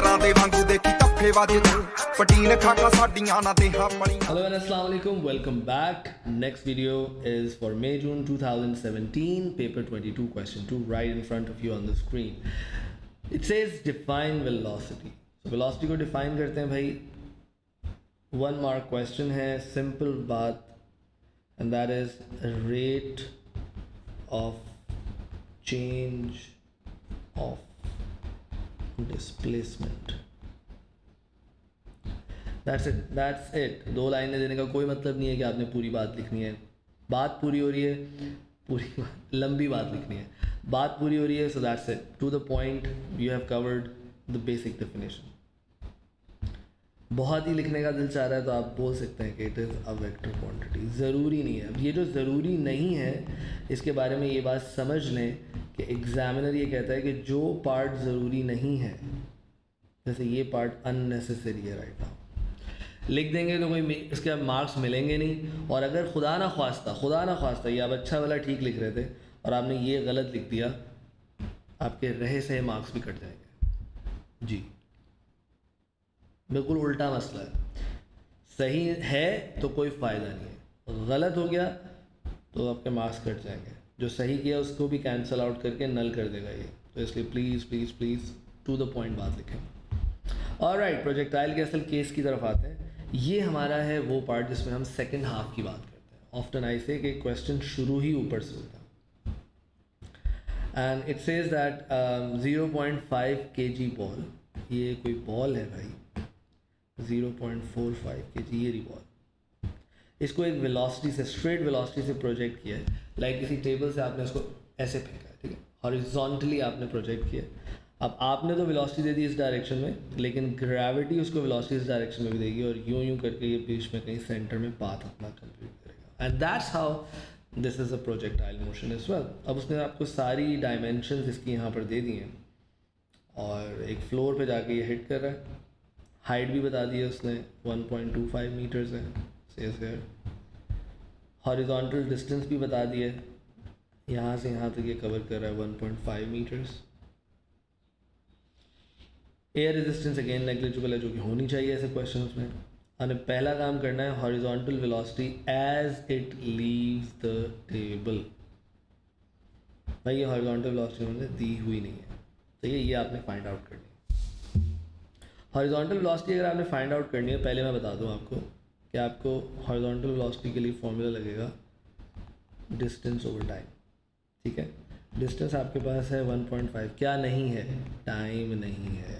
ਕੰਜਰਾਂ ਦੇ ਵਾਂਗੂ ਦੇਖੀ ਧੱਫੇ ਵੱਜਦੇ ਪਟੀਨ ਖਾਕਾਂ ਸਾਡੀਆਂ ਨਾ ਦੇਹਾਂ ਪਲੀਆਂ Hello and assalamu alaikum, welcome back. Next video is for May June 2017, paper 22, question 2, right in front of you on the screen. It says define velocity. So velocity को define करते हैं भाई, 1 mark question है, simple बात, and that is rate of change of displacement. That's it. 2 लाइनें देने का कोई मतलब नहीं है कि आपने पूरी बात लिखनी है. बात पूरी हो रही है, पूरी लंबी बात लिखनी है. बात पूरी हो रही है, so that's it. To the point, you have covered the basic definition. बहुत ही लिखने का दिल चाह रहा है तो आप बोल सकते हैं कि it is a vector quantity. ज़रूरी नहीं है. अब ये जो ज़रूरी नहीं है, इसके बारे में ये बात समझ लें कि एग्जामिनर ये कहता है कि जो पार्ट ज़रूरी नहीं है, जैसे ये पार्ट अननेसेसरी है राइट नाउ, लिख देंगे तो कोई इसके मार्क्स मिलेंगे नहीं. और अगर खुदा ना ख्वास्ता ये आप अच्छा वाला ठीक लिख रहे थे और आपने ये गलत लिख दिया, आपके रहे सहे मार्क्स भी कट जाएंगे. जी, बिल्कुल उल्टा मसला है. सही है तो कोई फ़ायदा नहीं है, गलत हो गया तो आपके मार्क्स कट जाएंगे. जो सही किया उसको भी कैंसिल आउट करके नल कर देगा ये. तो इसलिए please please please to the point बात लिखें. ऑलराइट, प्रोजेक्टाइल के असल केस की तरफ आते हैं. ये हमारा है वो पार्ट जिसमें हम सेकंड हाफ की बात करते हैं. ऑफ्टन आई से कि क्वेश्चन शुरू ही ऊपर से होता है. And it says that 0.5 kg ball, ये कोई बॉल है भाई, 0.45 kg ये रही बॉल. इसको एक वेलोसिटी से, स्ट्रेट वेलोसिटी से प्रोजेक्ट किया है. लाइक किसी टेबल से आपने इसको ऐसे फेंका है, ठीक है, हॉरिजॉन्टली आपने प्रोजेक्ट किया. अब आपने तो वेलोसिटी दे दी इस डायरेक्शन में, लेकिन ग्रेविटी उसको वेलोसिटी इस डायरेक्शन में भी देगी और यूं करके ये बीच में कहीं सेंटर में पाथ अपना कंप्लीट करेगा. And that's how this is a projectile motion as well. अब उसने आपको सारी डायमेंशंस इसकी यहाँ पर दे दी हैं और एक फ्लोर पे जाके ये हिट कर रहा है. हाइट भी बता दी है उसने, 1.25 मीटर्स है. सेज हियर हॉरिजॉन्टल डिस्टेंस भी बता दी है, यहाँ से यहाँ तक ये कवर कर रहा है 1.5 metres. Air resistance again negligible है, जो कि होनी चाहिए ऐसे क्वेश्चन में. हमें पहला काम करना है horizontal velocity as it leaves the table. भाई ये हॉरिजॉन्टल वेलोसिटी उन्होंने दी हुई नहीं है, तो ये आपने फाइंड आउट करनी है. हॉरिजॉन्टल वेलोसिटी अगर आपने फाइंड आउट करनी है, पहले मैं बता दूं आपको कि आपको हॉरिजॉन्टल वेलोसिटी के लिए फॉर्मूला लगेगा डिस्टेंस ओवर टाइम. ठीक है, डिस्टेंस आपके पास है 1.5. क्या नहीं है? टाइम नहीं है.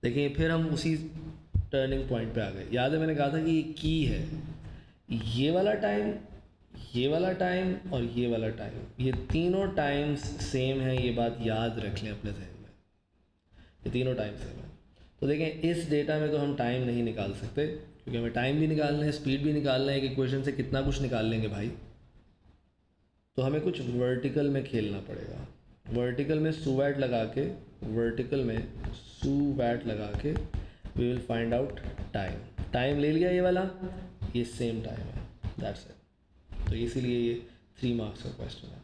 देखिए फिर हम उसी टर्निंग पॉइंट पे आ गए. याद है मैंने कहा था कि ये की है, ये वाला टाइम, ये वाला टाइम और ये वाला टाइम, ये तीनों टाइम्स सेम है. ये बात याद रख लें अपने जहन में, ये तीनों टाइम सेम है. तो देखें इस डेटा में तो हम टाइम नहीं निकाल सकते, क्योंकि हमें टाइम भी निकालना है, स्पीड भी निकालना है. एक इक्वेशन से कितना कुछ निकाल लेंगे भाई. तो हमें कुछ वर्टिकल में खेलना पड़ेगा. वर्टिकल में सुवैट लगा के, वर्टिकल में सुवैट लगा के we will find out time. Time ले लिया ये वाला, ये सेम टाइम है, दैट्स इट. तो इसीलिए ये 3 मार्क्स का क्वेश्चन है.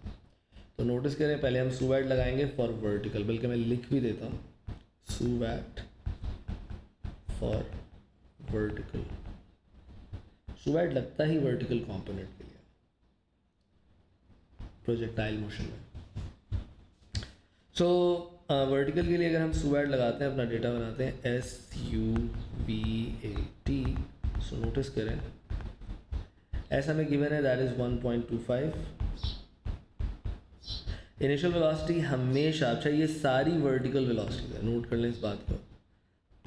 तो नोटिस करें, पहले हम सुवैट लगाएंगे फॉर वर्टिकल, बल्कि मैं लिख भी देता हूँ सुवैट फॉर वर्टिकल. सुवैट लगता ही वर्टिकल कंपोनेंट के लिए प्रोजेक्टाइल मोशन में. सो वर्टिकल के लिए अगर हम सुवैट लगाते हैं, अपना डेटा बनाते हैं SUVAT. सो नोटिस करें ऐसा में गिवन है दैट इज़ 1.25. इनिशियल वेलोसिटी हमेशा, अच्छा ये सारी वर्टिकल वेलोसिटी है, नोट कर लें इस बात को.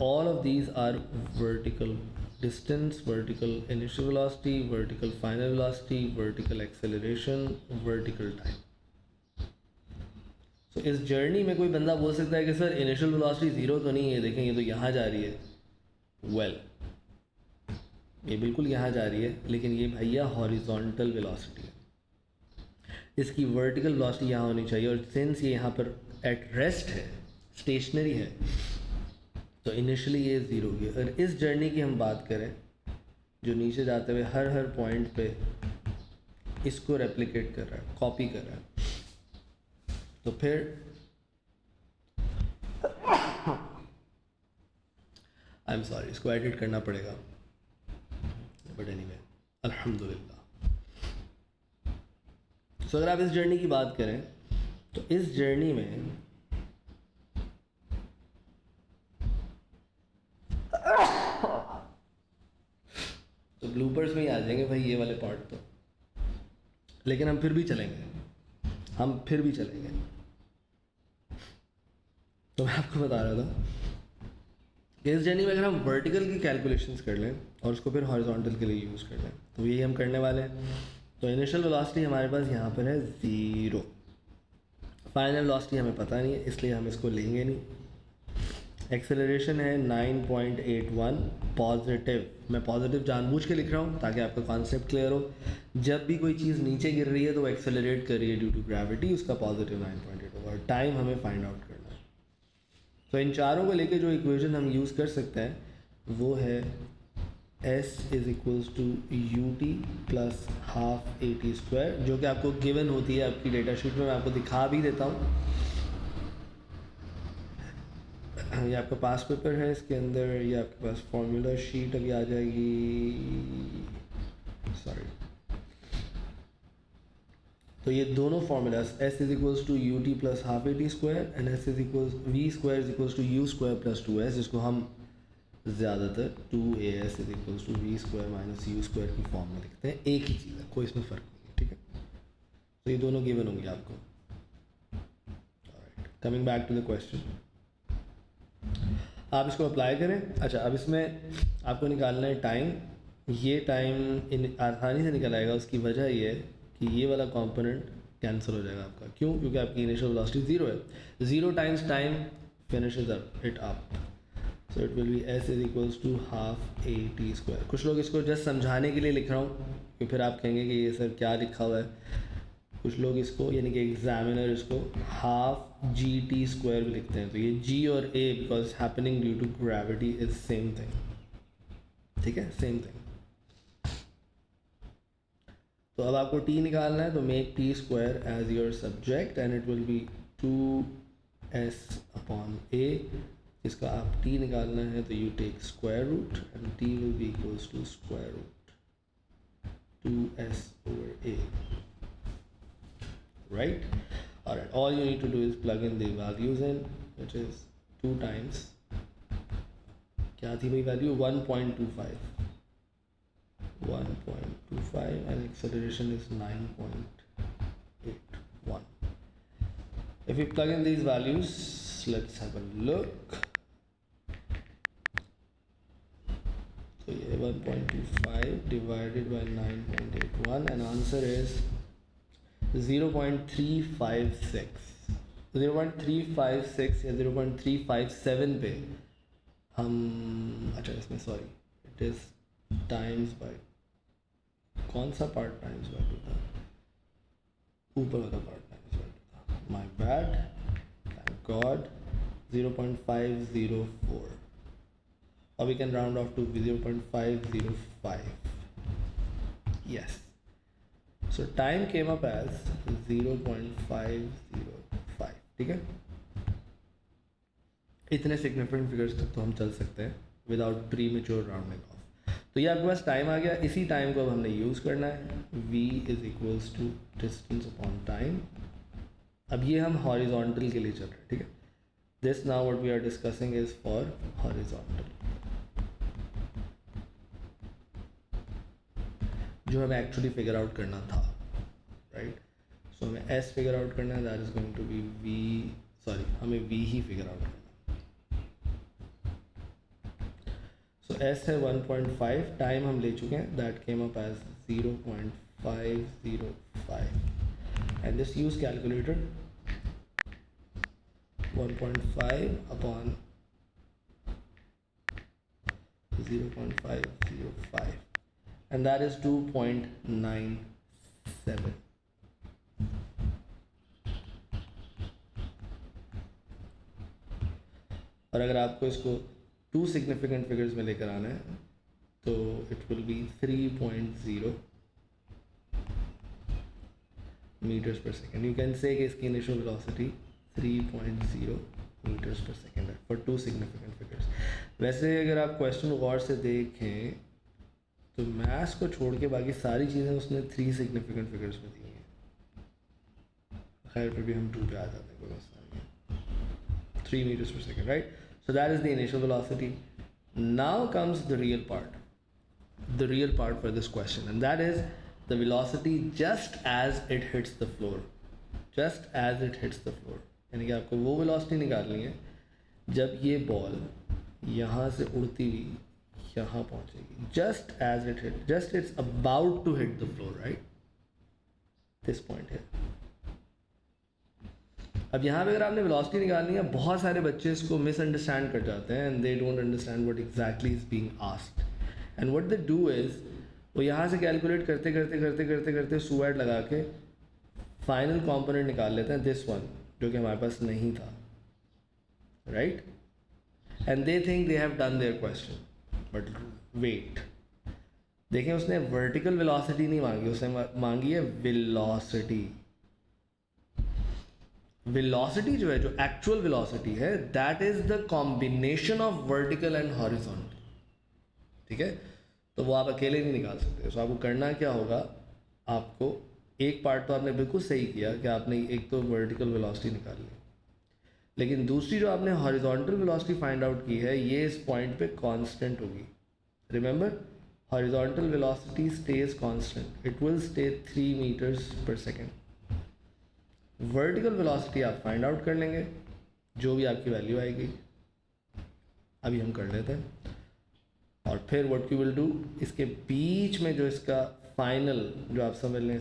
All of these are vertical. Distance, vertical initial velocity, vertical final velocity, vertical acceleration, vertical time. तो इस जर्नी में कोई बंदा बोल सकता है कि सर इनिशियल वेलोसिटी 0 तो नहीं है, देखें ये तो यहाँ जा रही है. वेल, ये बिल्कुल यहाँ जा रही है, लेकिन ये भैया हॉरिजॉन्टल वेलोसिटी है. इसकी वर्टिकल वेलोसिटी यहाँ होनी चाहिए. और सिंस ये यहाँ पर एट रेस्ट है, स्टेशनरी है, तो इनिशियली ये 0 की. अगर इस जर्नी की हम बात करें, जो नीचे जाते हुए हर पॉइंट पे इसको रेप्लिकेट कर रहा है, कॉपी कर रहा है, तो फिर आई एम सॉरी, इसको एडिट करना पड़ेगा, बट एनीवे अल्हम्दुलिल्लाह। सो अगर आप इस जर्नी की बात करें तो इस जर्नी में तो ब्लूपर्स में ही आ जाएंगे भाई ये वाले पार्ट तो, लेकिन हम फिर भी चलेंगे, तो मैं आपको बता रहा था कि इस जर्नी में अगर हम वर्टिकल की कैलकुलेशंस कर लें और उसको फिर हॉरिजॉन्टल के लिए यूज़ कर लें तो यही हम करने वाले हैं। तो इनिशियल वेलोसिटी हमारे पास यहाँ पर है 0, फाइनल वेलोसिटी हमें पता नहीं है इसलिए हम इसको लेंगे नहीं। एक्सेलरेशन है 9.81 पॉजिटिव, मैं पॉजिटिव जानबूझ के लिख रहा हूँ ताकि आपका कॉन्सेप्ट क्लियर हो। जब भी कोई चीज़ नीचे गिर रही है तो वो एक्सेलरेट कर रही है ड्यू टू ग्रेविटी, उसका पॉजिटिव 9.8 होगा। और टाइम हमें फाइंड आउट करना है। तो इन चारों को लेके जो इक्वेशन हम यूज़ कर सकते हैं वो है S is equals to u t plus half a t square, जो कि आपको गिवन होती है आपकी डेटा शीट में। मैं आपको दिखा भी देता हूँ, ये आपका पास पेपर है, इसके अंदर ये आपके पास फॉर्मूला शीट अभी आ जाएगी, सॉरी। तो ये दोनों formulas S is equals to u t plus half a t square and S is equals v square is equals to u square plus 2s, जिसको हम ज़्यादातर 2as is equals to v square minus u square की form में लिखते हैं। एक ही चीज़ है, कोई इसमें फ़र्क नहीं है, ठीक है। तो ये दोनों गिवन होंगे आपको। Coming back to the question, आप इसको अप्लाई करें। अच्छा, अब इसमें आपको निकालना है टाइम। ये टाइम आसानी से निकल आएगा, उसकी वजह ये है कि ये वाला कंपोनेंट कैंसिल हो जाएगा आपका। क्यों? क्योंकि आपकी इनिशियल वेलोसिटी 0 है। 0 times time finishes it up, so it will be S is equals to half a t square. कुछ लोग इसको जस्ट समझाने के लिए लिख रहा हूँ कि फिर आप कहेंगे कि ये सर क्या लिखा हुआ है। कुछ लोग इसको, यानी कि एग्जामिनर इसको हाफ जी टी स्क्वायर भी लिखते हैं। तो ये जी और a because happening due to gravity is same thing, ठीक है, सेम थिंग। तो अब आपको टी निकालना है, तो make t square as your subject and it will be 2s upon a. इसका आप टी निकालना है तो you take square root and t will be equals to square root 2s over a, right? Alright, all you need to do is plug in the values in, which is 2 times, क्या थी भाई value? 1.25 and acceleration is 9.81. If you plug in these values, let's have a look. So yeah, 1.25 divided by 9.81 and answer is 0.356 या 0.357 पे हम, अच्छा इसमें sorry it is times bye, कौन सा पार्ट टाइम्स बाय 2 था? ऊपर वाला पार्ट टाइम्स बाय 2 था, my bad, thank God. 0.504 or we can round off to 0.505. Yes, so time came up as 0.505, ठीक है। इतने सिग्निफिकेंट फिगर्स तक तो हम चल सकते हैं without pre mature rounding off. तो ये आपके पास टाइम आ गया। इसी टाइम को अब हमने यूज़ करना है, v is equals to distance upon time. अब ये हम हॉरिजॉन्टल के लिए चल रहे हैं, ठीक है। This now what we are discussing is for horizontal, जो हमें एक्चुअली फिगर आउट करना था, राइट। सो हमें S फिगर आउट करना है, that is going to be V, sorry हमें V ही फिगर आउट करना है। सो S है 1.5, टाइम हम ले चुके हैं, that came up as 0.505 and this use calculator 1.5 upon 0.505 and that is 2.97. और अगर आपको इसको 2 सिग्निफिकेंट फिगर्स में लेकर आना है तो इट विल बी 3.0 मीटर्स पर सेकेंड। यू कैन से कि इसकी initial velocity 3.0 meters per second है for two significant figures. वैसे अगर आप क्वेश्चन गौर से देखें तो मैथ्स को छोड़ के बाकी सारी चीज़ें उसने 3 सिग्निफिकेंट फिगर्स में दी हैं. खैर फिर भी हम 2 पे आ जाते हैं, कोई मसला नहीं है. 3 meters per second, right? So that is the initial velocity. Now comes the real part for this question, and that is the velocity just as it hits the floor. Just as it hits the floor. यानी कि आपको वो velocity निकालनी है जब ये ball यहाँ से उड़ती हुई यहाँ पहुँचेगी. Just as it hit, just it's about to hit the floor, right? This point here. अब यहाँ पे अगर आपने वेलोसिटी निकालनी है, बहुत सारे बच्चे इसको मिसअंडरस्टैंड कर जाते हैं and they don't understand what exactly is being asked. And what they do is वो यहाँ से कैलकुलेट करते सुएट लगा के फाइनल कंपोनेंट निकाल लेते हैं, दिस वन, जो कि हमारे पास नहीं था, right? And they think they have done their question, but wait, देखें उसने वर्टिकल वेलोसिटी नहीं मांगी, उसने मांगी है वेलोसिटी. वेलोसिटी जो है, जो एक्चुअल वेलोसिटी है, that is the combination of vertical and horizontal. ठीक है, तो वो आप अकेले नहीं निकाल सकते. सो आपको करना क्या होगा, आपको एक पार्ट तो आपने बिल्कुल सही किया कि आपने एक तो वर्टिकल वेलोसिटी निकाल ली, लेकिन दूसरी जो आपने हॉरिजॉन्टल वेलोसिटी फाइंड आउट की है, ये इस पॉइंट पे कांस्टेंट होगी. Remember, horizontal velocity stage constant, it will stay 3 meters per second. Vertical velocity आप फाइंड आउट कर लेंगे, जो भी आपकी वैल्यू आएगी. अभी हम कर लेते हैं. और फिर व्हाट यू विल डू, इसके बीच में जो इसका फाइनल, जो आप समझ लें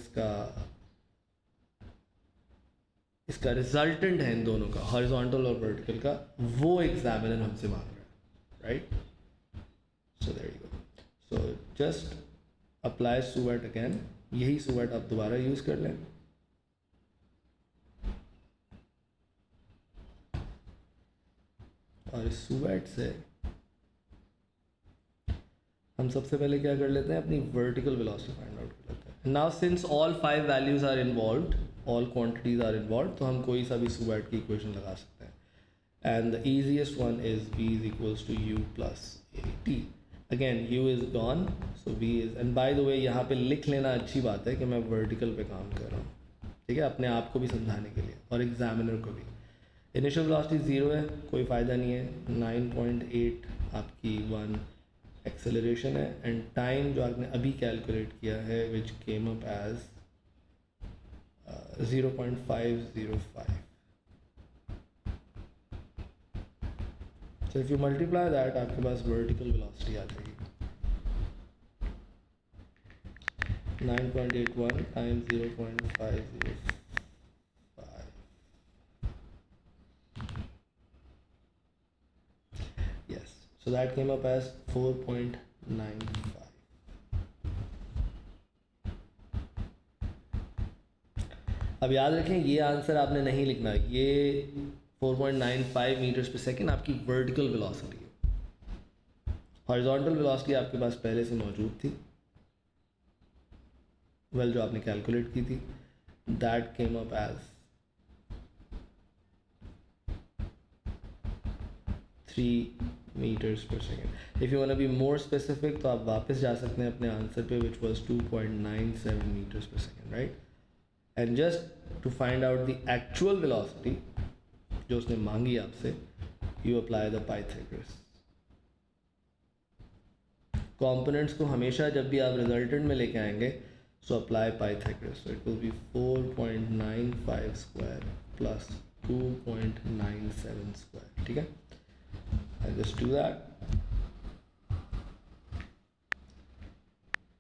इसका रिजल्टेंट है इन दोनों का, हॉरिजॉन्टल और वर्टिकल का, वो एग्जामिनर हमसे मांग रहा है, right? So there you go. So just apply SUVAT again. यही सुवेट आप दोबारा यूज़ कर लें. और इस सुवेट से हम सबसे पहले क्या कर लेते हैं, अपनी वर्टिकल वेलोसिटी फाइंड आउट कर लेते हैं. Now since all 5 values are involved, all quantities are involved, तो हम कोई सा भी सुवेट की इक्वेशन लगा सकते हैं. And the easiest one is v is equals to u plus at. Again u is gone, so v is, and by the way यहाँ पे लिख लेना अच्छी बात है कि मैं वर्टिकल पे काम कर रहा हूँ. ठीक है, अपने आप को भी समझाने के लिए और एग्जामिनर को भी. इनिशियल वेलोसिटी 0 है, कोई फ़ायदा नहीं है. 9.8 आपकी 1 एक्सेलरेशन है, एंड टाइम जो आपने अभी कैलकुलेट किया है, which came up as 0.505. So if you multiply that, आपके पास वर्टिकल वेलोसिटी आ जाएगी 9.81 times 0.505. So that came up as 4.95. अब याद रखें, ये आंसर आपने नहीं लिखना. ये 4.95 meters per second आपकी वर्टिकल वेलोसिटी है. हॉरिजॉन्टल वेलोसिटी आपके पास पहले से मौजूद थी, जो आपने कैलकुलेट की थी. That came up as 3 meters per second. If you want to be more specific, तो आप वापस जा सकते हैं अपने आंसर पे, which was 2.97 meters per second, right? And just to find out the actual velocity जो उसने मांगी आपसे, you apply the Pythagoras. Components को हमेशा जब भी आप रिजल्टेंट में लेके आएंगे, so apply Pythagoras. So it will be 4.95 square plus 2.97 square. ठीक है? I'll just do that.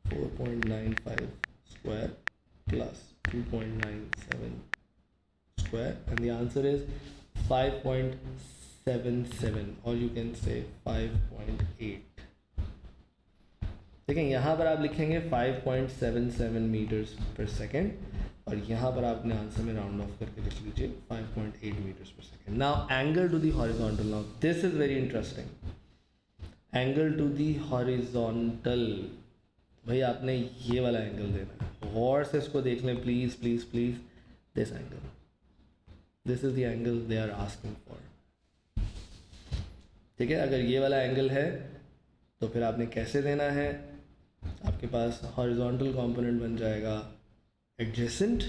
4.95 square plus 2.97 square, and the answer is 5.77, or you can say 5.8. देखें, यहाँ पर आप लिखेंगे 5.77 meters per second, और यहाँ पर आपने आंसर में राउंड ऑफ करके लिख लीजिए 5.8 meters per second. Now angle to the horizontal. Now this is very interesting. Angle to the horizontal. भाई आपने ये वाला एंगल देना है, गौर से इसको देख लें please please please. This angle, this is the angle they are asking for. ठीक है, अगर ये वाला एंगल है तो फिर आपने कैसे देना है, आपके पास हॉरिजॉन्टल कंपोनेंट बन जाएगा एडजेसेंट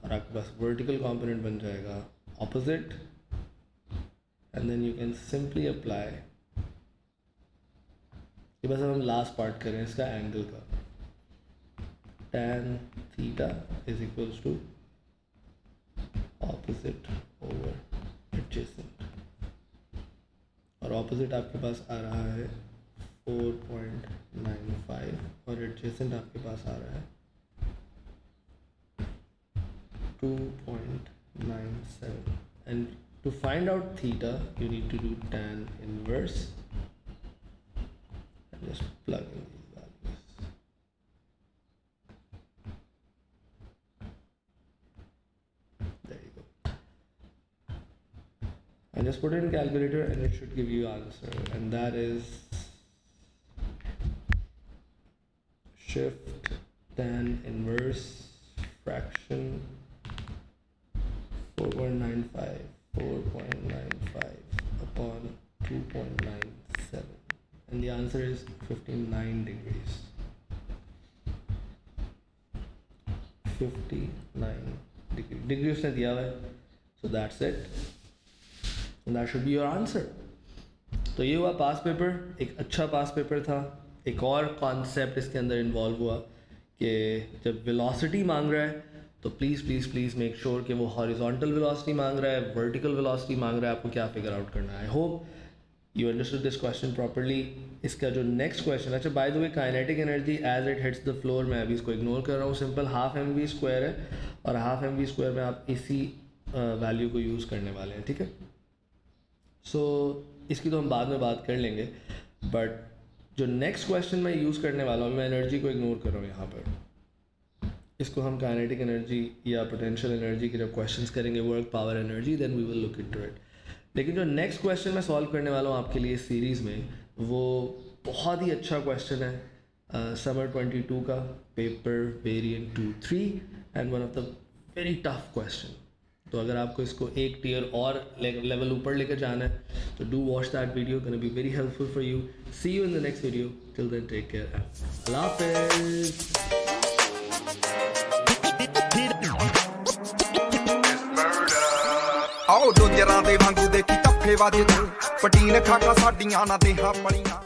और आपके पास वर्टिकल कंपोनेंट बन जाएगा opposite, and then you can simply apply. ये बस अब हम लास्ट पार्ट करें इसका एंगल का, tan theta is equals to opposite over adjacent, और ऑपोजिट आपके पास आ रहा है 4.95 और एडजेसेंट आपके पास आ रहा है 2.97, and to find out theta you need to do tan inverse and just plug in these values. There you go, and just put it in calculator and it should give you answer, and that is shift tan inverse fraction 4.95 upon 2.97, and the answer is 59 degrees. 59 degree. Degree उसने दिया हुआ है, so that's it, and that should be your answer. तो ये हुआ पास paper, एक अच्छा पास paper था। एक और कॉन्सेप्ट इसके अंदर इन्वॉल्व हुआ कि जब वेलोसिटी मांग रहा है तो please please please make sure कि वो हॉरिजॉन्टल वेलोसिटी मांग रहा है, वर्टिकल वेलोसिटी मांग रहा है, आपको क्या फिगर आउट करना है। I hope you understood this question properly. इसका जो नेक्स्ट क्वेश्चन, अच्छा by the way, kinetic energy as it hits the floor, मैं अभी इसको इग्नोर कर रहा हूँ, सिंपल हाफ mv² है, और हाफ mv² में आप इसी वैल्यू को यूज़ करने वाले हैं, ठीक है। सो इसकी तो हम बाद में बात कर लेंगे, बट जो नेक्स्ट क्वेश्चन मैं यूज़ करने वाला हूँ, मैं एनर्जी को इग्नोर कर रहा हूँ यहाँ पर, इसको हम काइनेटिक एनर्जी या पोटेंशियल एनर्जी के जब क्वेश्चंस करेंगे, work power energy, then we will look into it. लेकिन जो नेक्स्ट क्वेश्चन मैं सॉल्व करने वाला हूँ आपके लिए सीरीज़ में, वो बहुत ही अच्छा क्वेश्चन है, समर 22 का, paper variant 2-3, and one of the very tough question. तो अगर आपको इसको एक टीयर और लेवल ऊपर लेकर जाना है तो do watch that video, gonna be very helpful for you. See you in the next video, till then take care, Allah हाफिज़। ਆਓ ਡੋਜਰਾਂ ਦੇ ਵਾਂਗੂ ਦੇਖੀ ਟੱਫੇ ਵੱਜਦੇ, ਪਟੀਨ ਖਾਕਾਂ ਸਾਡੀਆਂ ਨਾ ਦੇਹਾਂ ਪਲੀਆਂ।